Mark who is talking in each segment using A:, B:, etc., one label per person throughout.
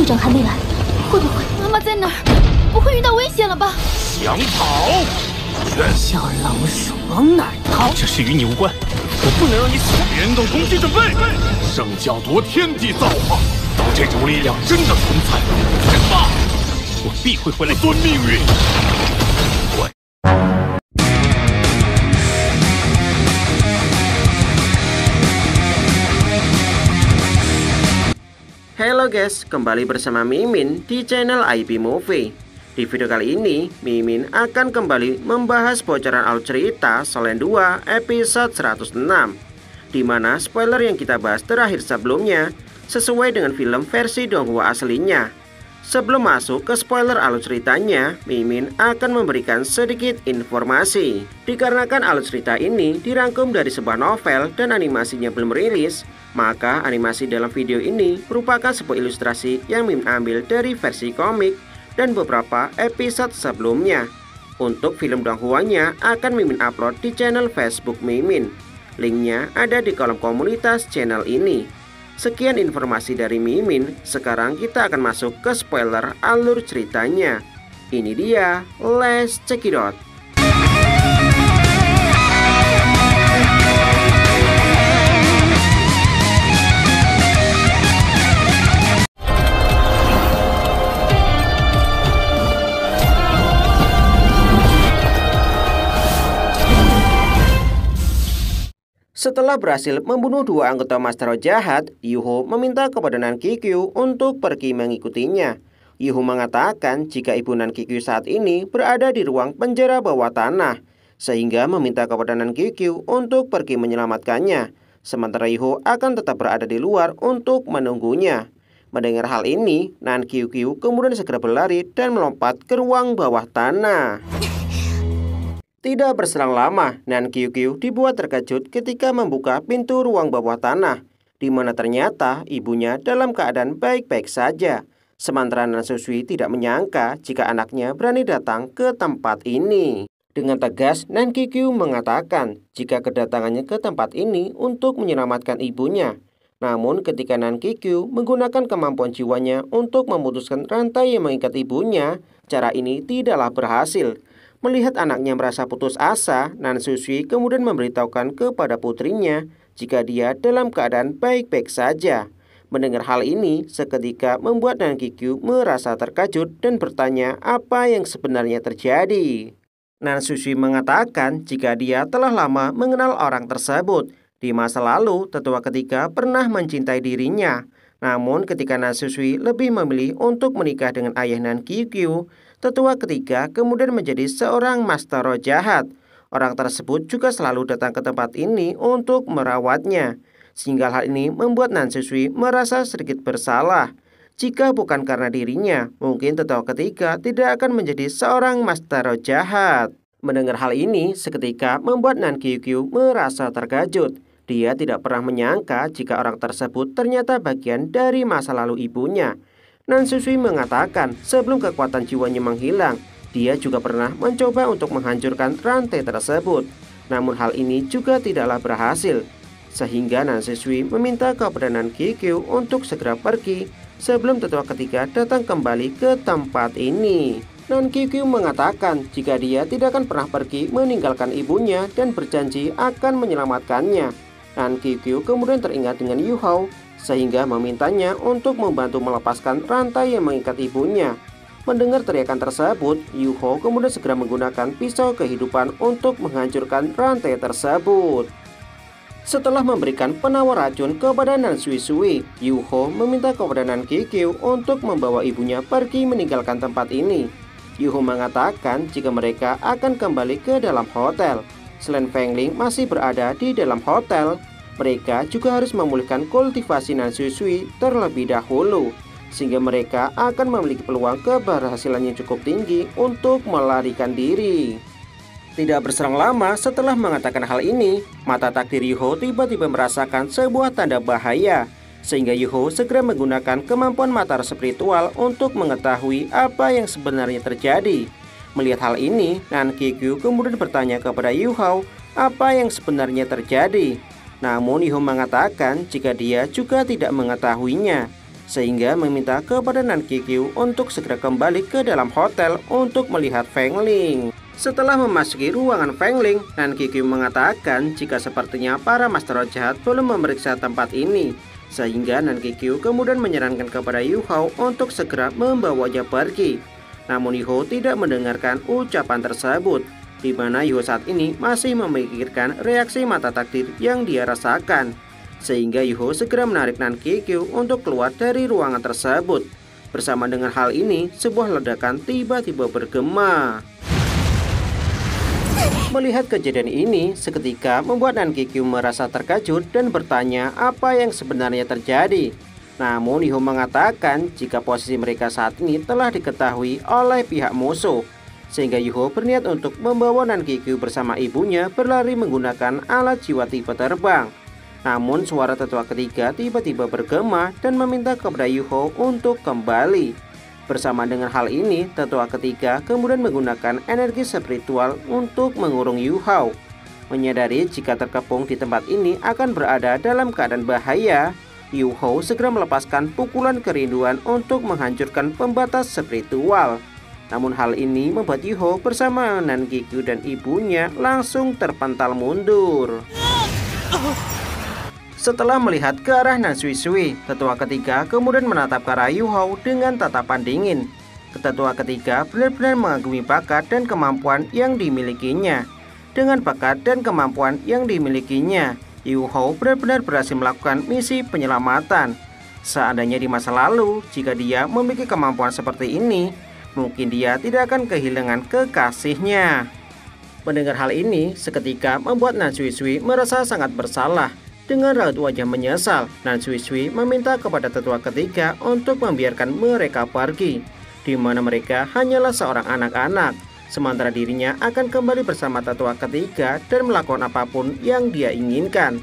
A: 长还没来，会不会妈妈在哪儿？不会遇到危险了吧？
B: 想跑？
C: 小老鼠往哪儿逃？
B: 这事与你无关，我不能让你死！联动攻击准备，圣教夺天地造化，当这种力量真的存在，人吧，我必会回来遵命运。
D: Halo guys, kembali bersama Mimin di channel IP Movie. Di video kali ini, Mimin akan kembali membahas bocoran alur cerita Solain 2 episode 106, di mana spoiler yang kita bahas terakhir sebelumnya sesuai dengan film versi Donghua aslinya. Sebelum masuk ke spoiler alur ceritanya, Mimin akan memberikan sedikit informasi. Dikarenakan alur cerita ini dirangkum dari sebuah novel dan animasinya belum rilis, maka animasi dalam video ini merupakan sebuah ilustrasi yang Mimin ambil dari versi komik dan beberapa episode sebelumnya. Untuk film Donghuanya akan Mimin upload di channel Facebook Mimin. Linknya ada di kolom komunitas channel ini. Sekian informasi dari Mimin, sekarang kita akan masuk ke spoiler alur ceritanya. Ini dia, let's check it out. Setelah berhasil membunuh dua anggota Master Roh jahat, Yuho meminta kepada Nan Kikyu untuk pergi mengikutinya. Yuho mengatakan jika ibu Nan Kikyu saat ini berada di ruang penjara bawah tanah, sehingga meminta kepada Nan Kikyu untuk pergi menyelamatkannya. Sementara Yuho akan tetap berada di luar untuk menunggunya. Mendengar hal ini, Nan Kikyu kemudian segera berlari dan melompat ke ruang bawah tanah. Tidak berselang lama, Nan Kikyu dibuat terkejut ketika membuka pintu ruang bawah tanah, di mana ternyata ibunya dalam keadaan baik-baik saja. Sementara Nan Susui tidak menyangka jika anaknya berani datang ke tempat ini. Dengan tegas, Nan Kikyu mengatakan jika kedatangannya ke tempat ini untuk menyelamatkan ibunya. Namun ketika Nan Kikyu menggunakan kemampuan jiwanya untuk memutuskan rantai yang mengikat ibunya, cara ini tidaklah berhasil. Melihat anaknya merasa putus asa, Nan Susui kemudian memberitahukan kepada putrinya jika dia dalam keadaan baik-baik saja. Mendengar hal ini, seketika membuat Nan Kikyu merasa terkejut dan bertanya apa yang sebenarnya terjadi. Nan Susui mengatakan jika dia telah lama mengenal orang tersebut. Di masa lalu, tetua ketiga pernah mencintai dirinya. Namun ketika Nan Susui lebih memilih untuk menikah dengan ayah Nan Kikyu, tetua ketiga kemudian menjadi seorang Master Roh jahat. Orang tersebut juga selalu datang ke tempat ini untuk merawatnya. Sehingga hal ini membuat Nan Susui merasa sedikit bersalah. Jika bukan karena dirinya, mungkin tetua ketiga tidak akan menjadi seorang Master Roh jahat. Mendengar hal ini seketika membuat Nan Kikyu merasa terkejut. Dia tidak pernah menyangka jika orang tersebut ternyata bagian dari masa lalu ibunya. Nan Susui mengatakan sebelum kekuatan jiwanya menghilang, dia juga pernah mencoba untuk menghancurkan rantai tersebut. Namun hal ini juga tidaklah berhasil. Sehingga Nan Susui meminta kepada Nan Kikyu untuk segera pergi sebelum tetua ketiga datang kembali ke tempat ini. Nan Kikyu mengatakan jika dia tidak akan pernah pergi meninggalkan ibunya dan berjanji akan menyelamatkannya. Nan Kikyu kemudian teringat dengan Yuho, sehingga memintanya untuk membantu melepaskan rantai yang mengikat ibunya. Mendengar teriakan tersebut, Yuho kemudian segera menggunakan pisau kehidupan untuk menghancurkan rantai tersebut. Setelah memberikan penawar racun kepada Nan Susui, Yuho meminta kepada Nan Kikyu untuk membawa ibunya pergi meninggalkan tempat ini. Yuho mengatakan jika mereka akan kembali ke dalam hotel. Selain Feng Ling masih berada di dalam hotel, mereka juga harus memulihkan kultivasi Nan Susui terlebih dahulu, sehingga mereka akan memiliki peluang keberhasilan yang cukup tinggi untuk melarikan diri. Tidak berselang lama setelah mengatakan hal ini, mata takdir Yuho tiba-tiba merasakan sebuah tanda bahaya, sehingga Yuho segera menggunakan kemampuan mata spiritual untuk mengetahui apa yang sebenarnya terjadi. Melihat hal ini, Nan Kikyu kemudian bertanya kepada Yuho apa yang sebenarnya terjadi. Namun Yuho mengatakan jika dia juga tidak mengetahuinya. sehingga meminta kepada Nan Kikyu untuk segera kembali ke dalam hotel untuk melihat Feng Ling. Setelah memasuki ruangan Feng Ling, Nan Kikyu mengatakan jika sepertinya para master roh jahat belum memeriksa tempat ini, sehingga Nan Kikyu kemudian menyarankan kepada Yu Hao untuk segera membawanya pergi. Namun Yu Hao tidak mendengarkan ucapan tersebut, di mana Yu Hao saat ini masih memikirkan reaksi mata takdir yang dia rasakan, sehingga Yu Hao segera menarik Nan Kikyu untuk keluar dari ruangan tersebut. Bersama dengan hal ini, sebuah ledakan tiba-tiba bergema. Melihat kejadian ini, seketika membuat Nan Kikyu merasa terkejut dan bertanya apa yang sebenarnya terjadi. Namun Yu Hao mengatakan jika posisi mereka saat ini telah diketahui oleh pihak musuh, sehingga Yu Hao berniat untuk membawa Nan Kikyu bersama ibunya berlari menggunakan alat jiwa tipe terbang. Namun suara tetua ketiga tiba-tiba bergema dan meminta kepada Yu Hao untuk kembali. Bersama dengan hal ini, tetua ketiga kemudian menggunakan energi spiritual untuk mengurung Yu Hao. Menyadari jika terkepung di tempat ini akan berada dalam keadaan bahaya, Yu Hao segera melepaskan pukulan kerinduan untuk menghancurkan pembatas spiritual. Namun hal ini membuat Yu Hao bersama Nan Kikyu dan ibunya langsung terpental mundur. Setelah melihat ke arah Nan Sui, tetua ketiga kemudian menatap ke arah Yu Hao dengan tatapan dingin. Tetua ketiga benar-benar mengagumi bakat dan kemampuan yang dimilikinya. Dengan bakat dan kemampuan yang dimilikinya, Yu Hao benar-benar berhasil melakukan misi penyelamatan. Seandainya di masa lalu, jika dia memiliki kemampuan seperti ini, mungkin dia tidak akan kehilangan kekasihnya. Mendengar hal ini, seketika membuat Nan Sui merasa sangat bersalah. Dengan raut wajah menyesal, Nan Sui meminta kepada tetua ketiga untuk membiarkan mereka pergi, di mana mereka hanyalah seorang anak-anak, sementara dirinya akan kembali bersama tetua ketiga dan melakukan apapun yang dia inginkan.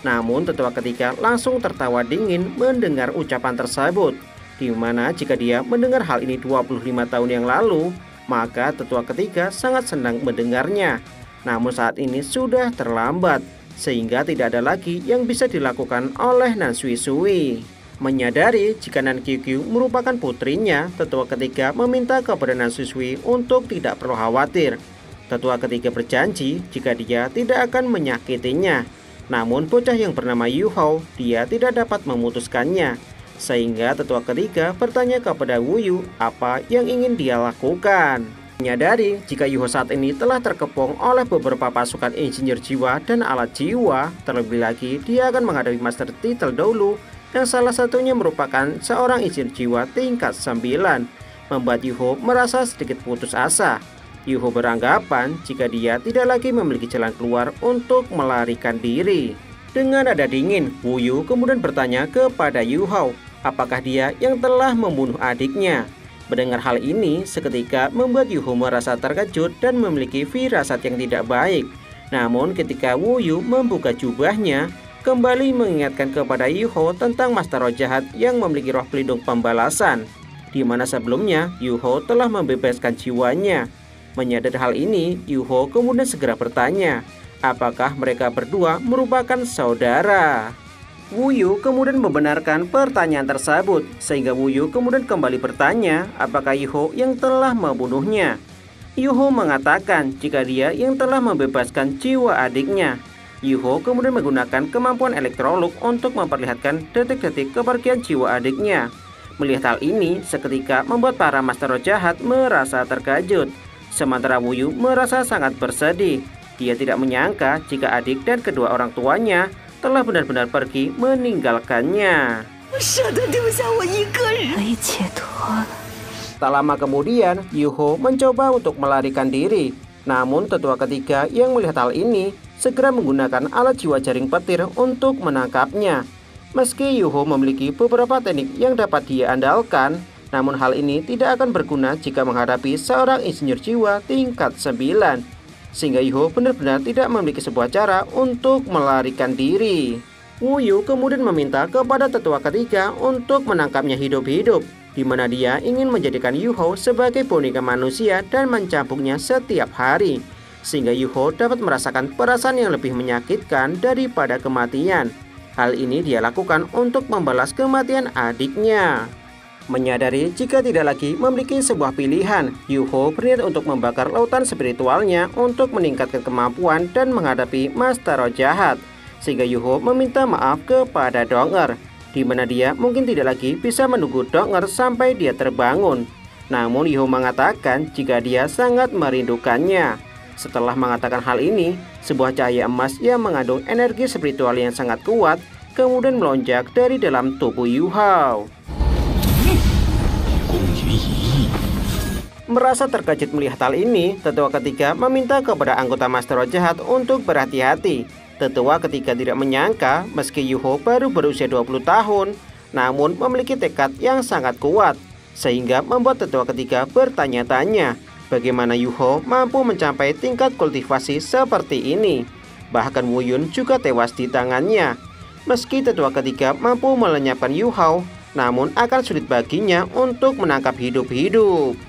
D: Namun tetua ketiga langsung tertawa dingin mendengar ucapan tersebut, di mana jika dia mendengar hal ini 25 tahun yang lalu, maka tetua ketiga sangat senang mendengarnya. Namun saat ini sudah terlambat, sehingga tidak ada lagi yang bisa dilakukan oleh Nan Sui. Menyadari jika Nan Kikyu merupakan putrinya, tetua ketiga meminta kepada Nan Sui untuk tidak perlu khawatir. Tetua ketiga berjanji jika dia tidak akan menyakitinya. Namun bocah yang bernama Yu Hao, dia tidak dapat memutuskannya, sehingga tetua ketiga bertanya kepada Wu Yu apa yang ingin dia lakukan. Menyadari jika Yu Hao saat ini telah terkepung oleh beberapa pasukan insinyur jiwa dan alat jiwa, terlebih lagi dia akan menghadapi Master Title Dolu yang salah satunya merupakan seorang insinyur jiwa tingkat 9, membuat Yu Hao merasa sedikit putus asa. Yu Hao beranggapan jika dia tidak lagi memiliki jalan keluar untuk melarikan diri. Dengan nada dingin, Wu Yu kemudian bertanya kepada Yu Hao apakah dia yang telah membunuh adiknya. Mendengar hal ini, seketika membuat Yu Hao merasa terkejut dan memiliki firasat yang tidak baik. Namun ketika Wu Yu membuka jubahnya, kembali mengingatkan kepada Yu Hao tentang Master Roh jahat yang memiliki roh pelindung pembalasan, di mana sebelumnya Yu Hao telah membebaskan jiwanya. Menyadari hal ini, Yu Hao kemudian segera bertanya, apakah mereka berdua merupakan saudara? Wu Yu kemudian membenarkan pertanyaan tersebut, sehingga Wu Yu kemudian kembali bertanya apakah Yu Hao yang telah membunuhnya. Yu Hao mengatakan jika dia yang telah membebaskan jiwa adiknya. Yu Hao kemudian menggunakan kemampuan elektroluk untuk memperlihatkan detik-detik kepergian jiwa adiknya. Melihat hal ini, seketika membuat para master roh jahat merasa terkejut. Sementara Wu Yu merasa sangat bersedih. Dia tidak menyangka jika adik dan kedua orang tuanya telah benar-benar pergi meninggalkannya. Tak lama kemudian, Yu Hao mencoba untuk melarikan diri. Namun tetua ketiga yang melihat hal ini segera menggunakan alat jiwa jaring petir untuk menangkapnya. Meski Yu Hao memiliki beberapa teknik yang dapat dia andalkan, namun hal ini tidak akan berguna jika menghadapi seorang insinyur jiwa tingkat 9. Sehingga Yu Hao benar-benar tidak memiliki sebuah cara untuk melarikan diri. Wu Yu kemudian meminta kepada tetua ketiga untuk menangkapnya hidup-hidup, di mana dia ingin menjadikan Yu Hao sebagai boneka manusia dan mencambuknya setiap hari, sehingga Yu Hao dapat merasakan perasaan yang lebih menyakitkan daripada kematian. Hal ini dia lakukan untuk membalas kematian adiknya. Menyadari jika tidak lagi memiliki sebuah pilihan, Yuho berniat untuk membakar lautan spiritualnya untuk meningkatkan kemampuan dan menghadapi Master Roh jahat. Sehingga Yuho meminta maaf kepada Dong-er, di mana dia mungkin tidak lagi bisa menunggu Dong-er sampai dia terbangun. Namun Yuho mengatakan jika dia sangat merindukannya. Setelah mengatakan hal ini, sebuah cahaya emas yang mengandung energi spiritual yang sangat kuat kemudian melonjak dari dalam tubuh Yuho. Merasa terkejut melihat hal ini, tetua ketiga meminta kepada anggota Master Roh jahat untuk berhati-hati. Tetua ketiga tidak menyangka meski Yuho baru berusia 20 tahun, namun memiliki tekad yang sangat kuat, sehingga membuat tetua ketiga bertanya-tanya bagaimana Yuho mampu mencapai tingkat kultivasi seperti ini. Bahkan Wu Yun juga tewas di tangannya. Meski tetua ketiga mampu melenyapkan Yuho, namun akan sulit baginya untuk menangkap hidup-hidup.